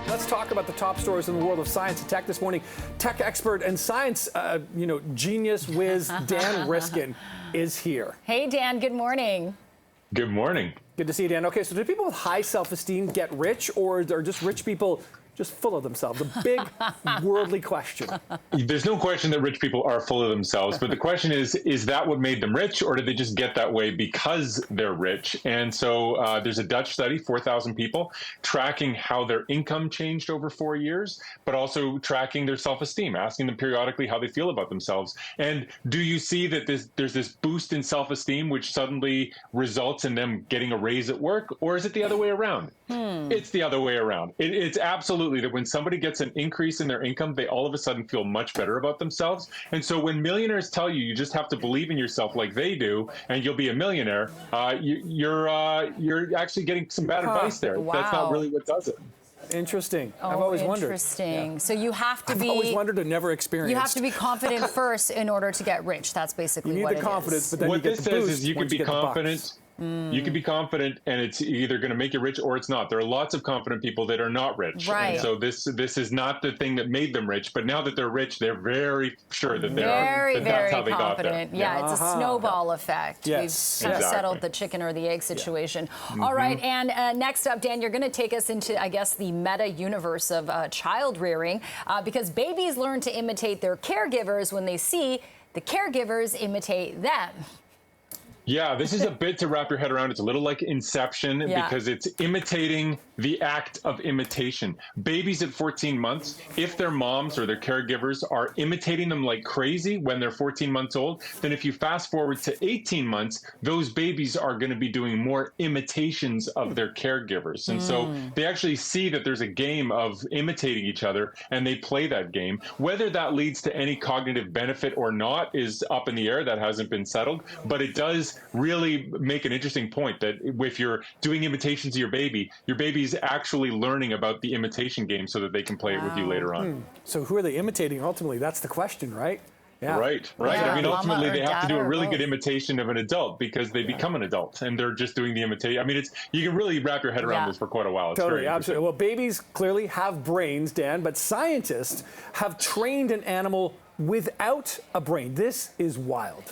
Let's talk about the top stories in the world of science and tech this morning. Tech expert and science, genius whiz Dan Riskin is here. Hey, Dan. Good morning. Good morning. Good to see you, Dan. Okay, so do people with high self-esteem get rich, or are just rich people just full of themselves? A big worldly question. There's no question that rich people are full of themselves, but the question is that what made them rich, or did they just get that way because they're rich? And so there's a Dutch study, 4,000 people, tracking how their income changed over 4 years, but also tracking their self-esteem, asking them periodically how they feel about themselves. And do you see that there's this boost in self-esteem, which suddenly results in them getting a raise at work, or is it the other way around? It's the other way around. It's absolutely that when somebody gets an increase in their income, they all of a sudden feel much better about themselves. And so when millionaires tell you just have to believe in yourself like they do, and you'll be a millionaire, you're actually getting some bad advice there. Wow. That's not really what does it. Interesting. Oh, I've always wondered. Interesting. Yeah. So you have to I've always wondered and never experienced. You have to be confident first in order to get rich. That's basically what it is. You need the confidence, but then what you get this the says boost is you can be confident. You can be confident, and it's either going to make you rich or it's not. There are lots of confident people that are not rich. Right. And so this is not the thing that made them rich, but now that they're rich, they're very sure that that's how they got there. Yeah, it's a snowball effect. Yes. We've kind of settled the chicken or the egg situation. Yeah. All right, and next up, Dan, you're going to take us into, I guess, the meta universe of child rearing, because babies learn to imitate their caregivers when they see the caregivers imitate them. Yeah, this is a bit to wrap your head around. It's a little like Inception because it's imitating the act of imitation. Babies at 14 months, if their moms or their caregivers are imitating them like crazy when they're 14 months old, then if you fast forward to 18 months, those babies are going to be doing more imitations of their caregivers. And so they actually see that there's a game of imitating each other, and they play that game. Whether that leads to any cognitive benefit or not is up in the air. That hasn't been settled, but it does really make an interesting point that if you're doing imitations of your baby is actually learning about the imitation game so that they can play it with you later on. So who are they imitating ultimately? That's the question, right? Yeah. Right. Yeah. I mean, ultimately, they have to do a really good both. imitation of an adult because they become an adult and they're just doing the imitation. I mean, you can really wrap your head around this for quite a while. It's Totally, very absolutely. Well, babies clearly have brains, Dan, but scientists have trained an animal without a brain. This is wild.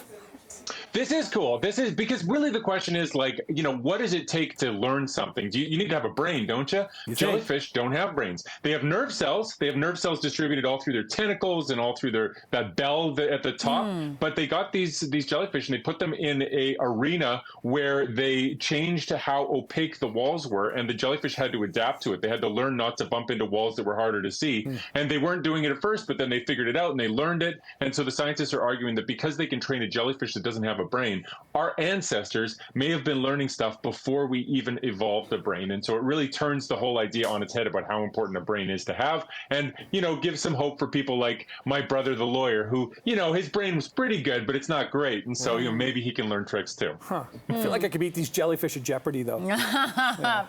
This is cool. This is because really the question is like, what does it take to learn something? You need to have a brain, don't you? Jellyfish don't have brains. They have nerve cells. They have nerve cells distributed all through their tentacles and all through that bell at the top. But they got these jellyfish and they put them in a arena where they changed how opaque the walls were, and the jellyfish had to adapt to it. They had to learn not to bump into walls that were harder to see. And they weren't doing it at first, but then they figured it out and they learned it. And so the scientists are arguing that because they can train a jellyfish that doesn't have a brain, our ancestors may have been learning stuff before we even evolved the brain. And so it really turns the whole idea on its head about how important a brain is to have, and gives some hope for people like my brother the lawyer who his brain was pretty good, but it's not great, and so maybe he can learn tricks too. I feel like I could beat these jellyfish at Jeopardy though.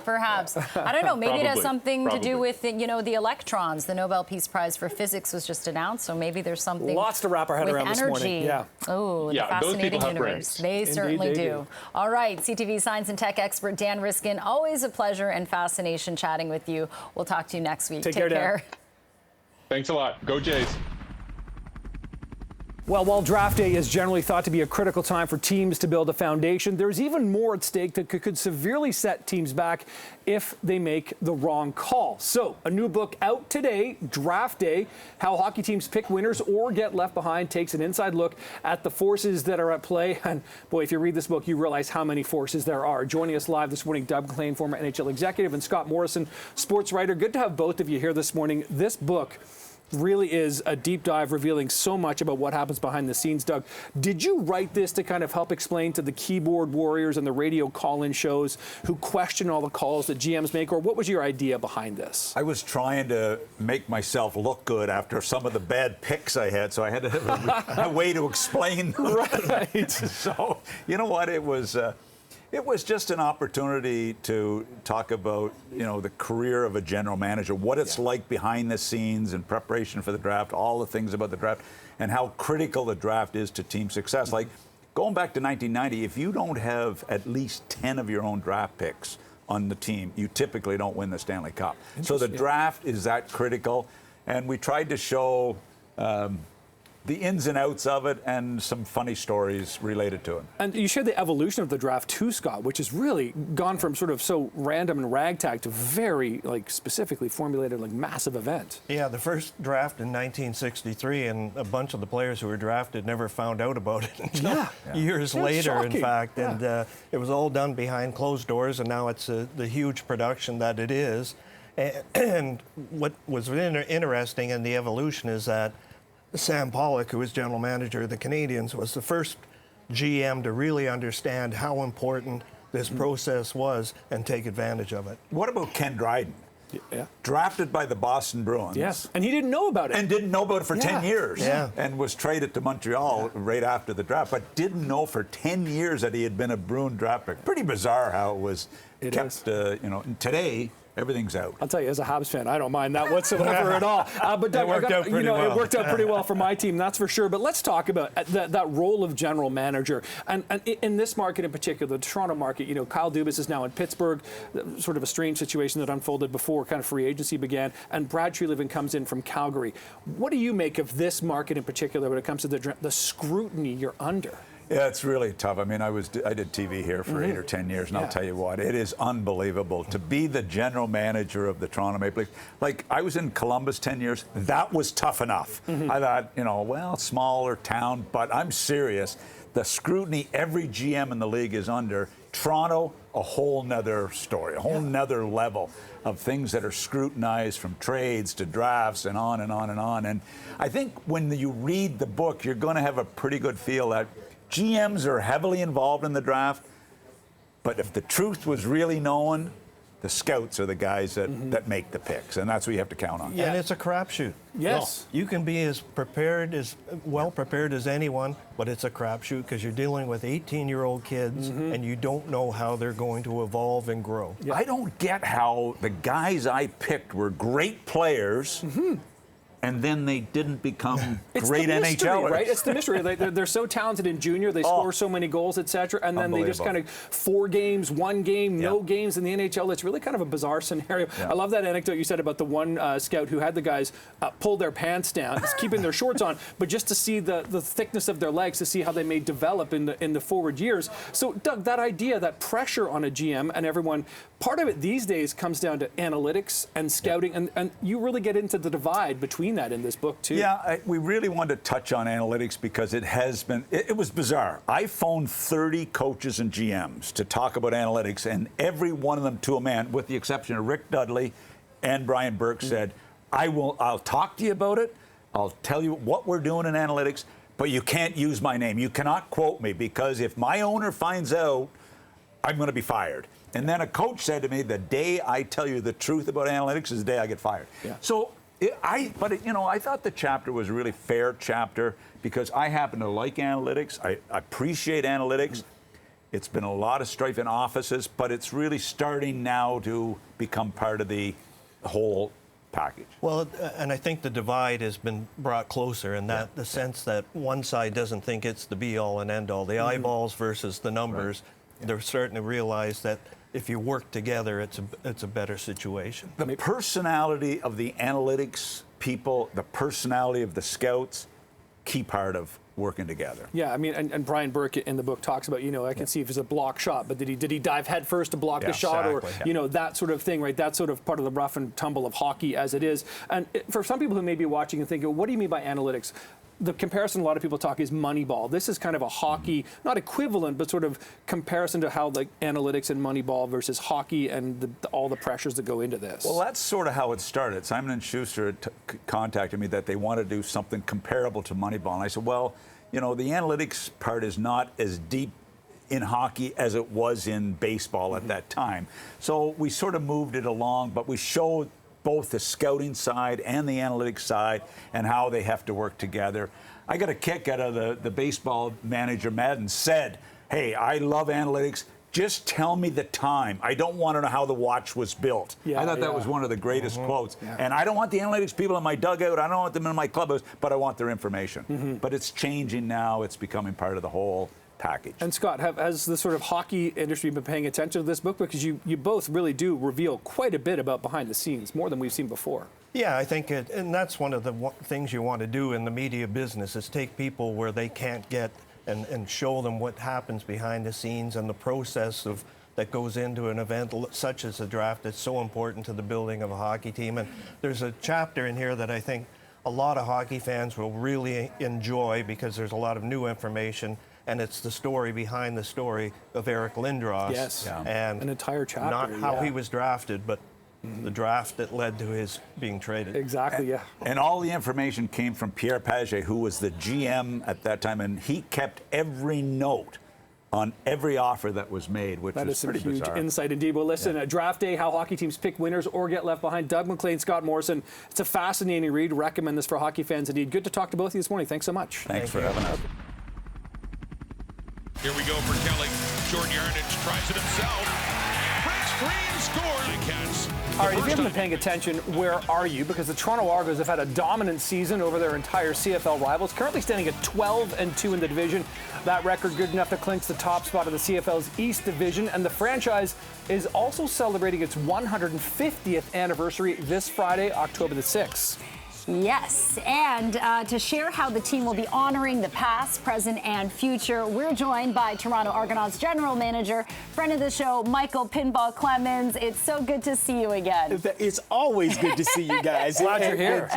Perhaps. I don't know, maybe it has something to do with the electrons. The Nobel Peace Prize for Physics was just announced, so maybe there's something lots to wrap our head around energy. This morning. Oh, the fascinating universe. They certainly do. All right, CTV science and tech expert Dan Riskin, always a pleasure and fascination chatting with you. We'll talk to you next week. Take care. Dan. Thanks a lot. Go Jays. Well, while draft day is generally thought to be a critical time for teams to build a foundation, there's even more at stake that could severely set teams back if they make the wrong call. So, a new book out today, Draft Day, How Hockey Teams Pick Winners or Get Left Behind, takes an inside look at the forces that are at play. And boy, if you read this book, you realize how many forces there are. Joining us live this morning, Doug McLean, former NHL executive, and Scott Morrison, sports writer. Good to have both of you here this morning. This book really is a deep dive revealing so much about what happens behind the scenes. Doug, did you write this to kind of help explain to the keyboard warriors and the radio call-in shows who question all the calls that GMs make, or what was your idea behind this? I was trying to make myself look good after some of the bad picks I had, so I had to have a way to explain them. Right. So, you know what, it was just an opportunity to talk about, the career of a general manager, what it's like behind the scenes in preparation for the draft, all the things about the draft, and how critical the draft is to team success. Like, going back to 1990, if you don't have at least 10 of your own draft picks, on the team, you typically don't win the Stanley Cup. So the draft is that critical, and we tried to show the ins and outs of it and some funny stories related to it. And you shared the evolution of the draft too, Scott, which has really gone from sort of so random and ragtag to very specifically formulated massive event. Yeah, the first draft in 1963, and a bunch of the players who were drafted never found out about it until years later, shocking. in fact. Yeah. And it was all done behind closed doors, and now it's the huge production that it is. And what was interesting in the evolution is that Sam Pollock, who was general manager of the Canadiens, was the first GM to really understand how important this process was and take advantage of it. What about Ken Dryden? Yeah. Drafted by the Boston Bruins. Yes. And he didn't know about it. And didn't know about it for 10 years. Yeah. And was traded to Montreal right after the draft, but didn't know for 10 years that he had been a Bruin draft pick. Pretty bizarre how it was kept, and today, everything's out. I'll tell you, as a Habs fan, I don't mind that whatsoever at all. But Doug, It worked out pretty well. It worked out pretty well for my team, that's for sure. But let's talk about that role of general manager. And in this market in particular, the Toronto market, Kyle Dubas is now in Pittsburgh, sort of a strange situation that unfolded before kind of free agency began, and Brad Treliving comes in from Calgary. What do you make of this market in particular when it comes to the scrutiny you're under? Yeah, it's really tough. I mean, I did TV here for 8 or 10 years, and I'll tell you what, it is unbelievable to be the general manager of the Toronto Maple Leafs. Like, I was in Columbus 10 years. That was tough enough. I thought, smaller town, but I'm serious. The scrutiny every GM in the league is under. Toronto, a whole nother story, a whole nother level of things that are scrutinized, from trades to drafts and on and on and on. And I think when you read the book, you're going to have a pretty good feel that GMs are heavily involved in the draft, but if the truth was really known, the scouts are the guys that make the picks, and that's what you have to count on. Yeah. And it's a crapshoot. Yes. You can be as well prepared as anyone, but it's a crapshoot because you're dealing with 18-year-old kids, and you don't know how they're going to evolve and grow. I don't get how the guys I picked were great players, and then they didn't become great NHLers. Right? It's the mystery. They're so talented in junior, they score so many goals, etc., and then they just kind of 4 games, 1 game, no games in the NHL. It's really kind of a bizarre scenario. I love that anecdote you said about the one scout who had the guys pull their pants down, keeping their shorts on, but just to see the thickness of their legs, to see how they may develop in the forward years. So, Doug, that idea, that pressure on a GM and everyone, part of it these days comes down to analytics and scouting, and you really get into the divide between that in this book too. Yeah, we really wanted to touch on analytics because it has been, it was bizarre. I phoned 30 coaches and GMs to talk about analytics, and every one of them, to a man, with the exception of Rick Dudley and Brian Burke, said, I'll talk to you about it, I'll tell you what we're doing in analytics, but you can't use my name. You cannot quote me, because if my owner finds out, I'm going to be fired. And then a coach said to me, the day I tell you the truth about analytics is the day I get fired. Yeah. So I thought the chapter was a really fair chapter because I happen to like analytics. I appreciate analytics. It's been a lot of strife in offices, but it's really starting now to become part of the whole package. Well, and I think the divide has been brought closer in that the sense that one side doesn't think it's the be-all and end-all. The eyeballs versus the numbers. Right. They're starting to realize that if you work together, it's a better situation. The personality of the analytics people, the personality of the scouts, key part of working together. Yeah, I mean, and Brian Burke in the book talks about, I can see if it's a block shot, but did he dive head first to block the shot, exactly. or that sort of thing, right? That's sort of part of the rough and tumble of hockey as it is. And for some people who may be watching and thinking, what do you mean by analytics? The comparison a lot of people talk is Moneyball. This is kind of a hockey, not equivalent, but sort of comparison to how analytics and Moneyball versus hockey and all the pressures that go into this. Well, that's sort of how it started. Simon & Schuster contacted me that they want to do something comparable to Moneyball. And I said, well, the analytics part is not as deep in hockey as it was in baseball at that time. So we sort of moved it along, but we showed both the scouting side and the analytics side and how they have to work together. I got a kick out of the baseball manager. Madden said, hey, I love analytics. Just tell me the time. I don't want to know how the watch was built. I thought that was one of the greatest quotes. And I don't want the analytics people in my dugout. I don't want them in my clubhouse, but I want their information. But it's changing now. It's becoming part of the whole package. And Scott, has the sort of hockey industry been paying attention to this book? Because you both really do reveal quite a bit about behind the scenes, more than we've seen before. Yeah, I think and that's one of the things you want to do in the media business is take people where they can't get and show them what happens behind the scenes and the process that goes into an event such as a draft that's so important to the building of a hockey team. And there's a chapter in here that I think a lot of hockey fans will really enjoy because there's a lot of new information, and it's the story behind the story of Eric Lindros. Yes, and an entire chapter. Not how he was drafted, but the draft that led to his being traded. Exactly, yeah. And all the information came from Pierre Paget, who was the GM at that time, and he kept every note on every offer that was made, which that is is some pretty huge bizarre. insight indeed. Well, listen, Draft Day, how hockey teams pick winners or get left behind. Doug McLean, Scott Morrison. It's a fascinating read. Recommend this for hockey fans indeed. Good to talk to both of you this morning. Thanks so much. Thanks for having us. Here we go for Kelly. Short yardage, tries it himself. Breaks free and scores. The Cats. All right, if you haven't been paying attention, where are you? Because the Toronto Argos have had a dominant season over their entire CFL rivals, currently standing at 12-2 in the division. That record good enough to clinch the top spot of the CFL's East Division, and the franchise is also celebrating its 150th anniversary this Friday, October the 6th. Yes, and to share how the team will be honoring the past, present, and future, we're joined by Toronto Argonauts General Manager, friend of the show, Michael Pinball Clemens. It's so good to see you again. It's always good to see you guys. Glad you're here.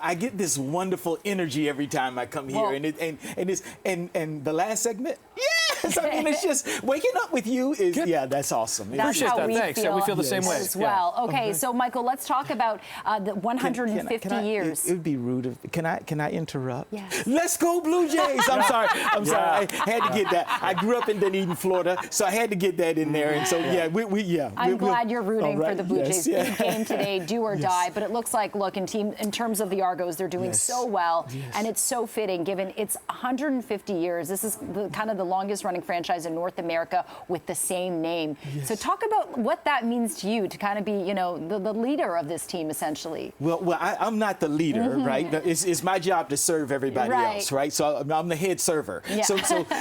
I get this wonderful energy every time I come here, Well, and the last segment, yes, I mean it's just waking up with you is that's awesome. That's Appreciate how that. we Thanks. feel We feel the same way. as well. Okay, so Michael, let's talk about the 150 years. It would be rude if can I interrupt? Yes. Let's go Blue Jays. I'm sorry. I had to get that. I grew up in Dunedin, Florida, so I had to get that in there. And so I'm glad you're rooting for the Blue Jays. Yeah. Big game today, do or die. But it looks like, look, in terms of the Argos, they're doing so well, and it's so fitting given it's 150 years. This is kind of the longest running franchise in North America with the same name. So talk about what that means to you to kind of be, the leader of this team essentially. Well, I'm not the leader, right? It's my job to serve everybody else, right? So I'm the head server. Yeah.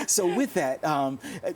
So with that,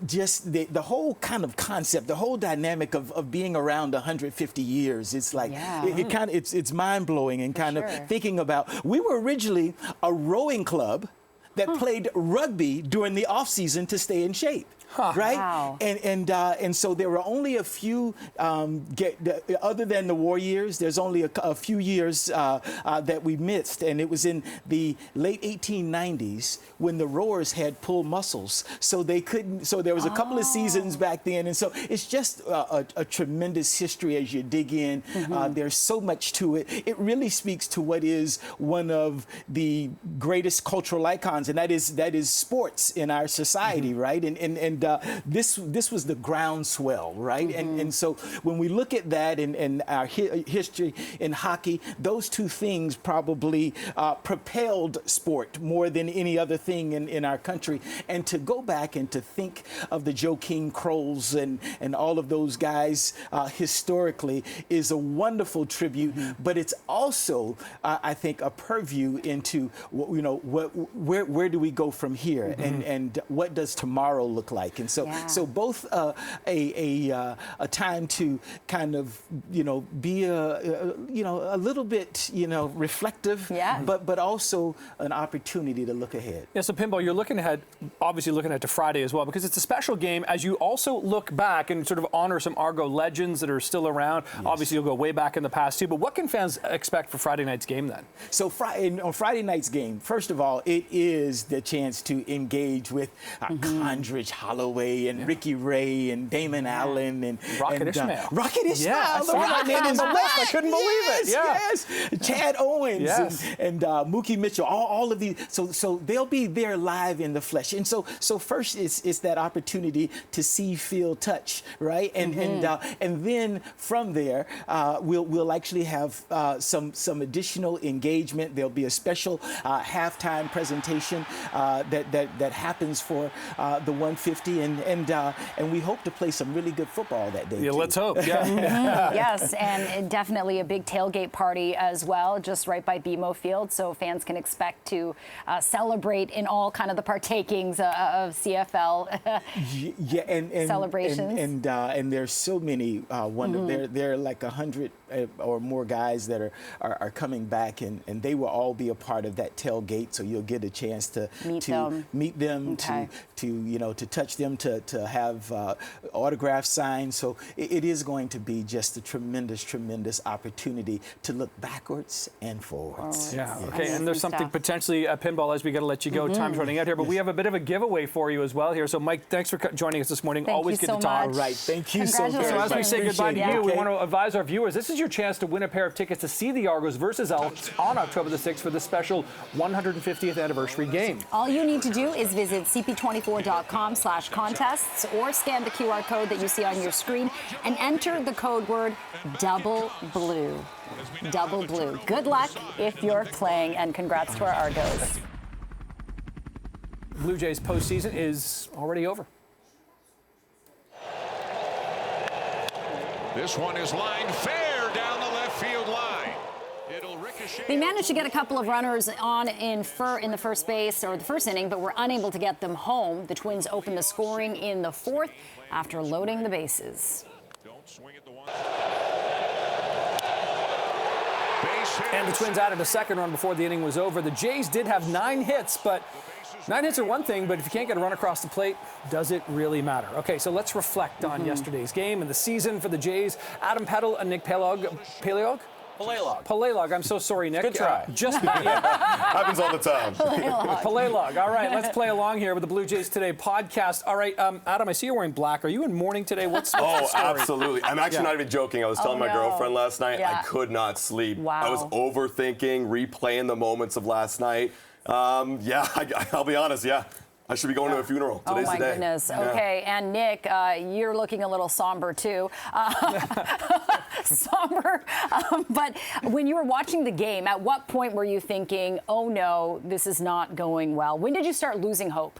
just the whole kind of concept, the whole dynamic of being around 150 years, it's like it's mind blowing and kind of thinking about. We were originally a rowing club that played rugby during the off season to stay in shape. Right, Wow. and so there were only a few. Other than the war years, there's only a few years that we missed, and it was in the late 1890s when the rowers had pulled muscles, so they couldn't. So there was a couple of seasons back then, and so it's just a tremendous history as you dig in. There's so much to it. It really speaks to what is one of the greatest cultural icons, and that is sports in our society, right? And this was the groundswell, right? And so when we look at that and our history in hockey, those two things probably propelled sport more than any other thing in our country. And to go back and to think of the Joe King Crolls and all of those guys historically is a wonderful tribute, but it's also, I think, a purview into where do we go from here, and what does tomorrow look like? And so both a time to kind of be a little bit reflective, but also an opportunity to look ahead. Yeah, so Pinball, you're obviously looking ahead to Friday as well, because it's a special game as you also look back and sort of honor some Argo legends that are still around. Yes. Obviously, you'll go way back in the past too, but what can fans expect for Friday night's game then? So on Friday night's game, first of all, it is the chance to engage with Condridge Holloway and Ricky Ray and Damon Allen and Rocket Ishmael. Rocket Ishmael. Yeah, the right man in the left. I couldn't believe it. Yeah. Yes. Chad Owens and Mookie Mitchell. All of these. So they'll be there live in the flesh. And so first it's that opportunity to see, feel, touch, right? And then from there we'll actually have some additional engagement. There'll be a special halftime presentation that happens for the 150th safety, and we hope to play some really good football that day. Yeah, too. let's hope. Yeah. Yes, and definitely a big tailgate party as well, just right by BMO Field, so fans can expect to celebrate in all kind of the partakings of CFL yeah, and celebrations. And there's so many. There are like 100 or more guys that are coming back, and they will all be a part of that tailgate. So you'll get a chance to meet them, okay. to touch them, to have autographs signed. So it is going to be just a tremendous opportunity to look backwards and forwards. Yeah. Okay. And there's something potentially pinball as we got to let you go. Time's running out here, but we have a bit of a giveaway for you as well here. So Mike, thanks for joining us this morning. Thank Always you good so to talk. much. All right. Thank you so very So much. as we say goodbye to you, we Okay. want to advise our viewers, this is your chance to win a pair of tickets to see the Argos versus Elks on October the 6th for the special 150th anniversary game. All you need to do is visit cp24.com/contests or scan the QR code that you see on your screen and enter the code word double blue. Double blue. Good luck if you're playing, and congrats to our Argos. Blue Jays postseason is already over. This one is lined fair down the left field line. It'll ricochet. They managed to get a couple of runners on in the first base or the first inning, but were unable to get them home. The Twins opened the scoring in the fourth after loading the bases. Don't swing at the one. And the Twins added a second run before the inning was over. The Jays did have 9 hits, but 9 hits are one thing, but if you can't get a run across the plate, does it really matter? Okay, so let's reflect on yesterday's game and the season for the Jays. Adam Peddle and Nick Paleog? Paleog. I'm so sorry, Nick. Good try. Happens all the time. Paleog. All right, let's play along here with the Blue Jays Today podcast. All right, Adam, I see you're wearing black. Are you in mourning today? What's the story? Absolutely. I'm actually not even joking. I was telling my girlfriend last night I could not sleep. Wow. I was overthinking, replaying the moments of last night. I'll be honest, I should be going to a funeral. Today's oh, my the day. goodness. Yeah. Okay, and Nick, you're looking a little somber, too. Somber. But when you were watching the game, at what point were you thinking, oh, no, this is not going well? When did you start losing hope?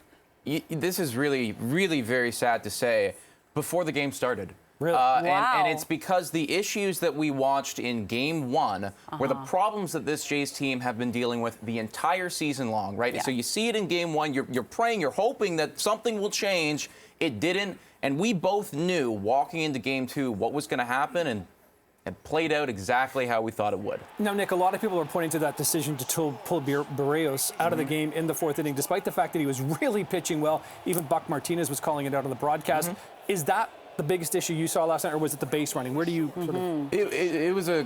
This is really, really very sad to say. Before the game started. Really? Wow. And it's because the issues that we watched in Game 1 were the problems that this Jays team have been dealing with the entire season long, right? Yeah. So you see it in Game 1, you're praying, you're hoping that something will change. It didn't, and we both knew walking into Game 2 what was going to happen, and it played out exactly how we thought it would. Now, Nick, a lot of people are pointing to that decision to pull Barrios out of the game in the fourth inning, despite the fact that he was really pitching well. Even Buck Martinez was calling it out on the broadcast. Is that the biggest issue you saw last night, or was it the base running? Where do you sort of... It was a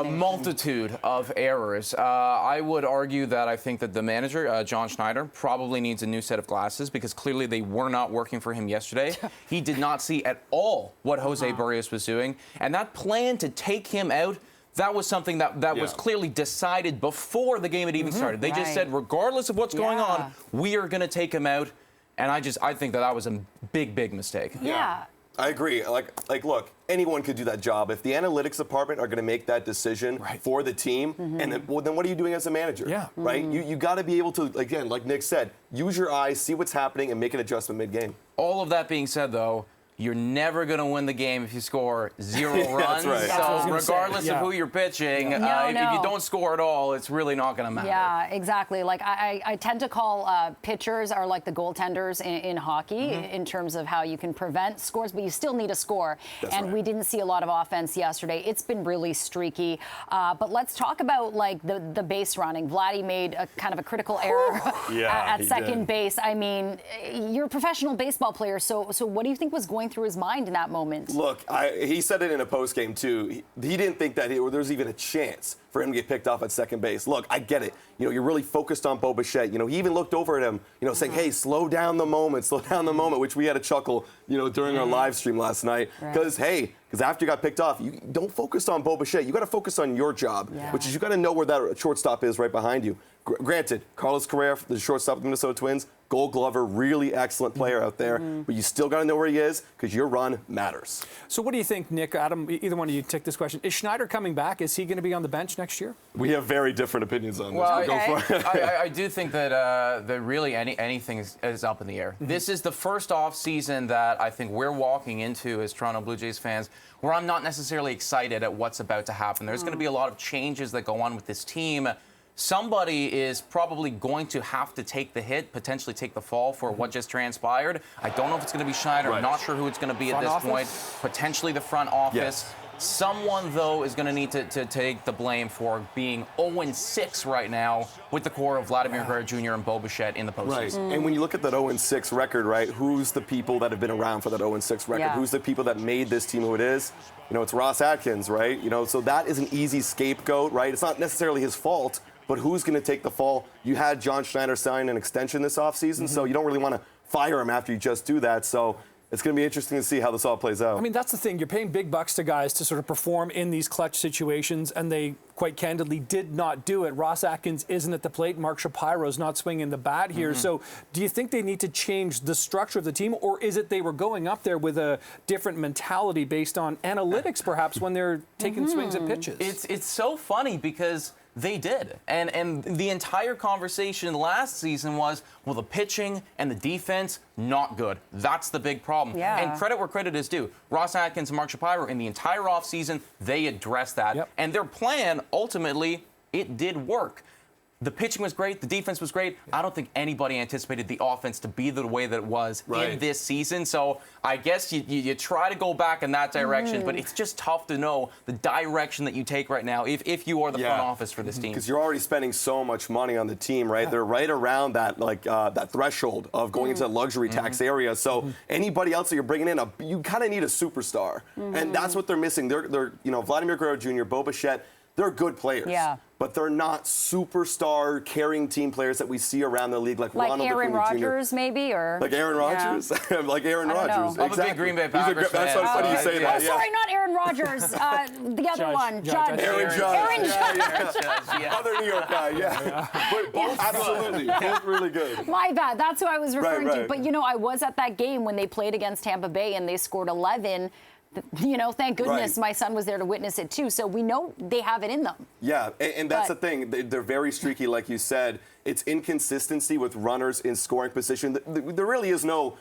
multitude of errors. I would argue that I think that the manager, John Schneider, probably needs a new set of glasses because clearly they were not working for him yesterday. He did not see at all what Jose Barrios was doing. And that plan to take him out, that was something that was clearly decided before the game had even started. They just said, regardless of what's going on, we are going to take him out. And I think that was a big mistake. Yeah. I agree. Like, look, anyone could do that job. If the analytics department are going to make that decision for the team, and then what are you doing as a manager? Yeah. Right? You got to be able to, again, like Nick said, use your eyes, see what's happening, and make an adjustment mid-game. All of that being said, though, you're never going to win the game if you score 0 runs. That's right. So regardless of who you're pitching, if you don't score at all, it's really not going to matter. Yeah, exactly. Like I tend to call pitchers are like the goaltenders in hockey in terms of how you can prevent scores, but you still need a score. We didn't see a lot of offense yesterday. It's been really streaky. But let's talk about like the base running. Vladdy made a kind of a critical error at second base. I mean, you're a professional baseball player, so what do you think was going through his mind in that moment? Look, he said it in a postgame too. He didn't think that there was even a chance for him to get picked off at second base. Look, I get it. You're really focused on Bo Bichette. He even looked over at him, saying, hey, slow down the moment, which we had a chuckle, during our live stream last night. Because after you got picked off, you don't focus on Bo Bichette. You got to focus on your job, which is you got to know where that shortstop is right behind you. Granted, Carlos Correa, the shortstop of the Minnesota Twins, Gold Glover, really excellent player out there. But you still got to know where he is because your run matters. So what do you think, Nick, Adam, either one of you take this question. Is Schneider coming back? Is he going to be on the bench next year? We have very different opinions on this. Well, Go for it. I do think that really anything is up in the air. This is the first off season that I think we're walking into as Toronto Blue Jays fans where I'm not necessarily excited at what's about to happen. There's going to be a lot of changes that go on with this team. Somebody is probably going to have to take the hit, potentially take the fall for what just transpired. I don't know if it's going to be Schneider. I'm not sure who it's going to be at this point. Potentially the front office. Yes. Someone, though, is going to need to take the blame for being 0-6 right now with the core of Vladimir Guerrero Jr. and Bo Bichette in the postseason. Right. And when you look at that 0-6 record, right, who's the people that have been around for that 0-6 record? Yeah. Who's the people that made this team who it is? You know, it's Ross Atkins, right? You know, so that is an easy scapegoat, right? It's not necessarily his fault, but who's going to take the fall? You had John Schneider sign an extension this offseason, so you don't really want to fire him after you just do that. So it's going to be interesting to see how this all plays out. I mean, that's the thing. You're paying big bucks to guys to sort of perform in these clutch situations, and they, quite candidly, did not do it. Ross Atkins isn't at the plate. Mark Shapiro's not swinging the bat here. So do you think they need to change the structure of the team, or is it they were going up there with a different mentality based on analytics, perhaps, when they're taking swings at pitches? It's so funny because they did. And the entire conversation last season was, well, the pitching and the defense, not good. That's the big problem. Yeah. And credit where credit is due. Ross Atkins and Mark Shapiro, in the entire offseason, they addressed that. Yep. And their plan, ultimately, it did work. The pitching was great. The defense was great. I don't think anybody anticipated the offense to be the way that it was in this season. So I guess you try to go back in that direction, but it's just tough to know the direction that you take right now if you are the front office for this team. Because you're already spending so much money on the team, right? They're right around that that threshold of going into the luxury tax area. So anybody else that you're bringing in, you kind of need a superstar, and that's what they're missing. They're Vladimir Guerrero Jr., Bo Bichette, they're good players. Yeah. But they're not superstar carrying team players that we see around the league, like Ronald Aaron Acuna Jr. Rodgers, maybe, or Like Aaron Rodgers, like Aaron I don't Rodgers. know. I'm a big Green Bay Packers That's fan, so funny you so say yeah. that. Oh, sorry, not Aaron Rodgers. The other one, Judge. Aaron Judge. Aaron Judge. Other New York guy, yeah. But both absolutely, both really good. My bad. That's who I was referring to. Right. But, I was at that game when they played against Tampa Bay and they scored 11. Thank goodness my son was there to witness it too. So we know they have it in them. Yeah, and that's the thing. They're very streaky, like you said. It's inconsistency with runners in scoring position. There really is no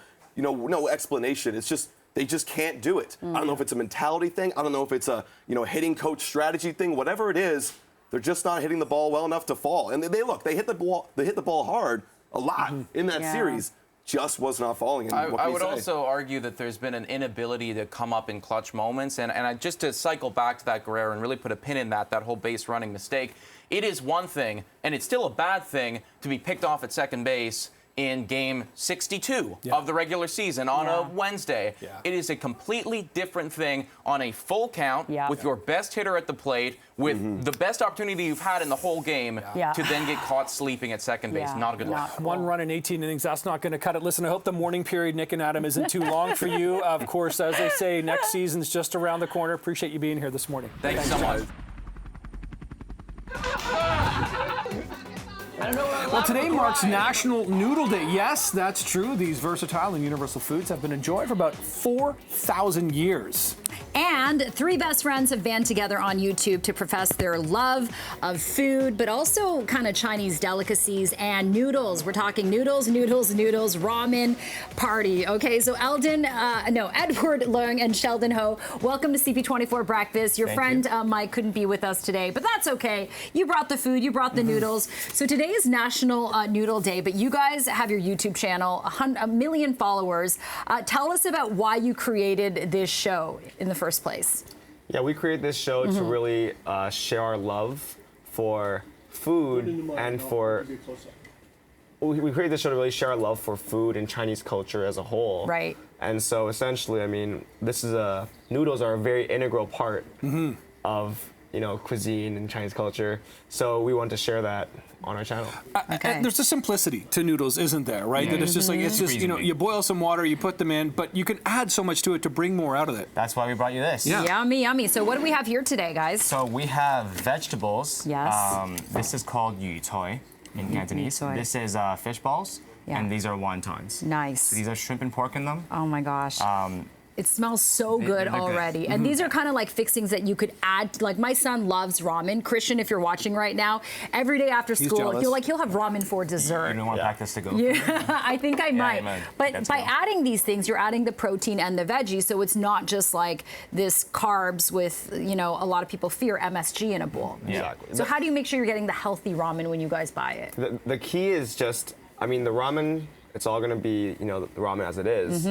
explanation. It's just they just can't do it. I don't know if it's a mentality thing. I don't know if it's a hitting coach strategy thing. Whatever it is, they're just not hitting the ball well enough to fall. And they hit the ball hard a lot in that series. Just was not falling. I would also argue that there's been an inability to come up in clutch moments. And just to cycle back to that Guerrero and really put a pin in that whole base running mistake, it is one thing, and it's still a bad thing, to be picked off at second base in game 62 of the regular season on a Wednesday. It is a completely different thing on a full count with your best hitter at the plate, with the best opportunity you've had in the whole game to then get caught sleeping at second base. Not a good look. One run in 18 innings, that's not going to cut it. Listen, I hope the morning period, Nick and Adam, isn't too long for you. Of course, as they say, next season's just around the corner. Appreciate you being here this morning. Thanks so much. Well, today marks National Noodle Day. Yes, that's true. These versatile and universal foods have been enjoyed for about 4,000 years. And three best friends have band together on YouTube to profess their love of food, but also kind of Chinese delicacies and noodles. We're talking noodles, ramen party. Okay, so Edward Leung and Sheldon Ho, welcome to CP24 Breakfast. Your friend Mike couldn't be with us today, but that's okay. You brought the food, you brought the noodles. So today is National Noodle Day, but you guys have your YouTube channel, 1 million followers. Tell us about why you created this show in the first place. Yeah, we created this show to really share our love for food and for. We created this show to really share our love for food and Chinese culture as a whole. Right. And so essentially, I mean, noodles are a very integral part of cuisine and Chinese culture. So we want to share that on our channel. And there's a simplicity to noodles, isn't there? Right? That it's just like you boil some water, you put them in, but you can add so much to it to bring more out of it. That's why we brought you this. Yeah. Yummy, yummy. So what do we have here today, guys? So we have vegetables. Yes. This is called yu cui in Cantonese. Yu cui. This is fish balls. and these are wontons. Nice. So these are shrimp and pork in them. Oh my gosh. It smells so good already. And these are kind of like fixings that you could add. Like my son loves ramen. Christian, if you're watching right now, every day after school, he'll have ramen for dessert. You don't want practice to go. Yeah, I think I might. But by adding these things, you're adding the protein and the veggies, so it's not just like this carbs with, you know, a lot of people fear MSG in a bowl. Yeah. So how do you make sure you're getting the healthy ramen when you guys buy it? The key is just, I mean, the ramen, it's all going to be, you know, the ramen as it is.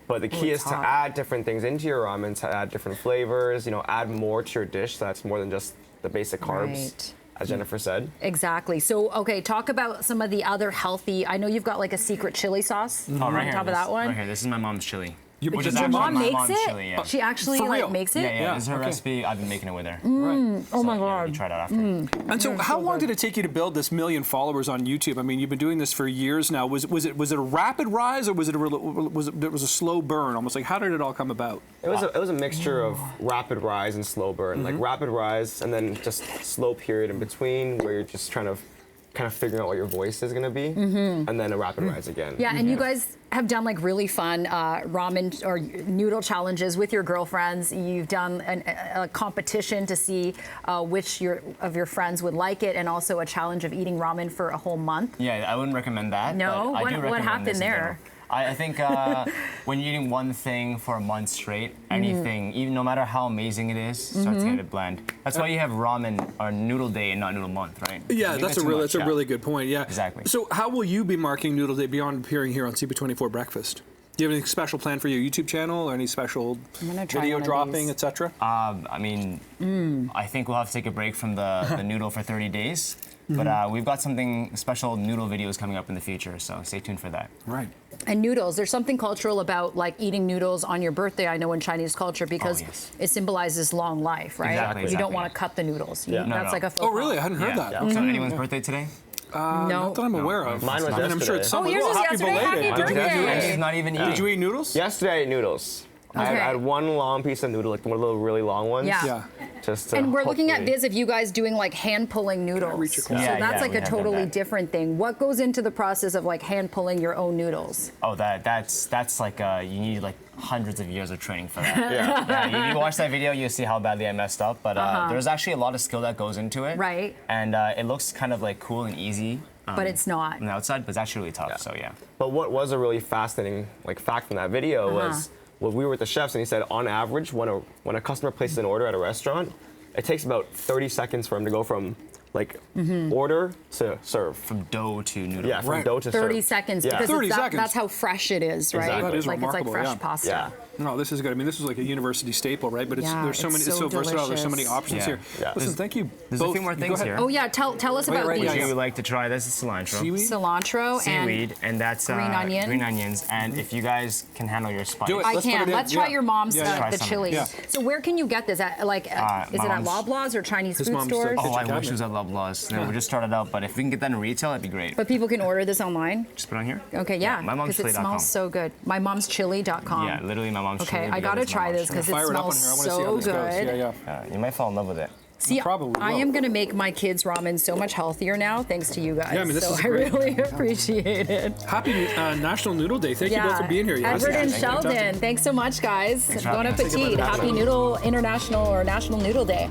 But the key is to add different things into your ramen, to add different flavors, you know, add more to your dish. So that's more than just the basic carbs, as Jennifer said. Exactly. So, okay, talk about some of the other healthy. I know you've got like a secret chili sauce Oh, right on here, top of that one. Right here. This is my mom's chili. Your mom makes it? Chili, yeah. She actually like makes it? Yeah. This is her recipe. I've been making it with her. Oh my God. You try it out after. And so, how long did it take you to build this 1 million followers on YouTube? I mean, you've been doing this for years now. Was it a rapid rise, or was it a slow burn? Almost like, how did it all come about? It was a mixture of rapid rise and slow burn. Like rapid rise and then just slow period in between where you're just kind of figuring out what your voice is going to be, and then a rapid rise again. Yeah, and you guys have done like really fun ramen or noodle challenges with your girlfriends. You've done a competition to see which of your friends would like it, and also a challenge of eating ramen for a whole month. Yeah, I wouldn't recommend that. No? But I do What recommend happened this in there? general. I think when you're eating one thing for a month straight, anything, even no matter how amazing it is, starts to get a blend. That's why you have ramen or noodle day and not noodle month, right? Yeah, that's a really good point. Yeah, exactly. So, how will you be marking Noodle Day beyond appearing here on CP24 Breakfast? Do you have anything special planned for your YouTube channel, or any special video dropping, etc.? I mean, I think we'll have to take a break from the noodle for 30 days. But we've got something special noodle videos coming up in the future, so stay tuned for that. Right. And noodles, there's something cultural about like eating noodles on your birthday, I know, in Chinese culture, because it symbolizes long life, right? Exactly, you don't want to cut the noodles. That's like a faux Oh, really? I hadn't heard that. So anyone's birthday today? No. Not that I'm aware of. Mine was I mean, I'm sure yesterday. it's someone. yours was Happy yesterday. belated. Happy birthday. He's not even eating. Did you eat noodles? Yesterday I ate noodles. I had one long piece of noodle, like one of the really long ones. Yeah. Just to And we're looking at hopefully- vids of you guys doing like hand pulling noodles. So Yeah, that's like we a have done totally that. different thing. What goes into the process of like hand pulling your own noodles? Oh, that's like you need like hundreds of years of training for that. Yeah, you watch that video, you see how badly I messed up. But there's actually a lot of skill that goes into it. Right. And it looks kind of like cool and easy. But it's not. On the outside, but it's actually really tough. So yeah. But what was a really fascinating fact from that video was, well, we were with the chefs, and he said on average, when a customer places an order at a restaurant, it takes about 30 seconds for him to go from like order to serve. From dough to noodle. Yeah, from dough to 30 serve. seconds, Yeah. because 30 seconds. that's how fresh it is, right? Exactly. That is like it's like remarkable, fresh yeah. pasta. Yeah. No, this is good. I mean, this is like a university staple, right? But there's so it's many. It's so versatile. There's so many delicious. options here. Yeah. Listen, thank you. There's both. a few more Go things ahead. here. Oh yeah, tell us about right, these. Would you like to try this? Is cilantro. Seaweed. Cilantro Seaweed, and that's green onion. Green onions, and if you guys can handle your spice. Do it. I Let's put can. it in. Let's try Yeah. your mom's Yeah, try the some. chili. Yeah. So where can you get this at? Like, is it at mom's- Loblaws or Chinese His food mom's stores? Oh, I cabinet. wish it was at Loblaws. No, we just started out, but if we can get that in retail, that'd be great. But people can order this online. Just put it on here. Okay, yeah. My mom's because it chili.com. smells so good. MyMom'sChili.com. Yeah, literally my mom's chili. Okay, I gotta try this because it Fire it up on smells here. I want to see how so this goes. good. Yeah. You might fall in love with it. See, Probably I will. am gonna make my kids' ramen so much healthier now, thanks to you guys. Yeah, I mean, this so is I great. really appreciate it. Happy National Noodle Day. Thank you both for being here. Edward and Thank you. Sheldon, thanks so much, guys. for Bon having us. appetit. Happy Noodle International or National Noodle Day.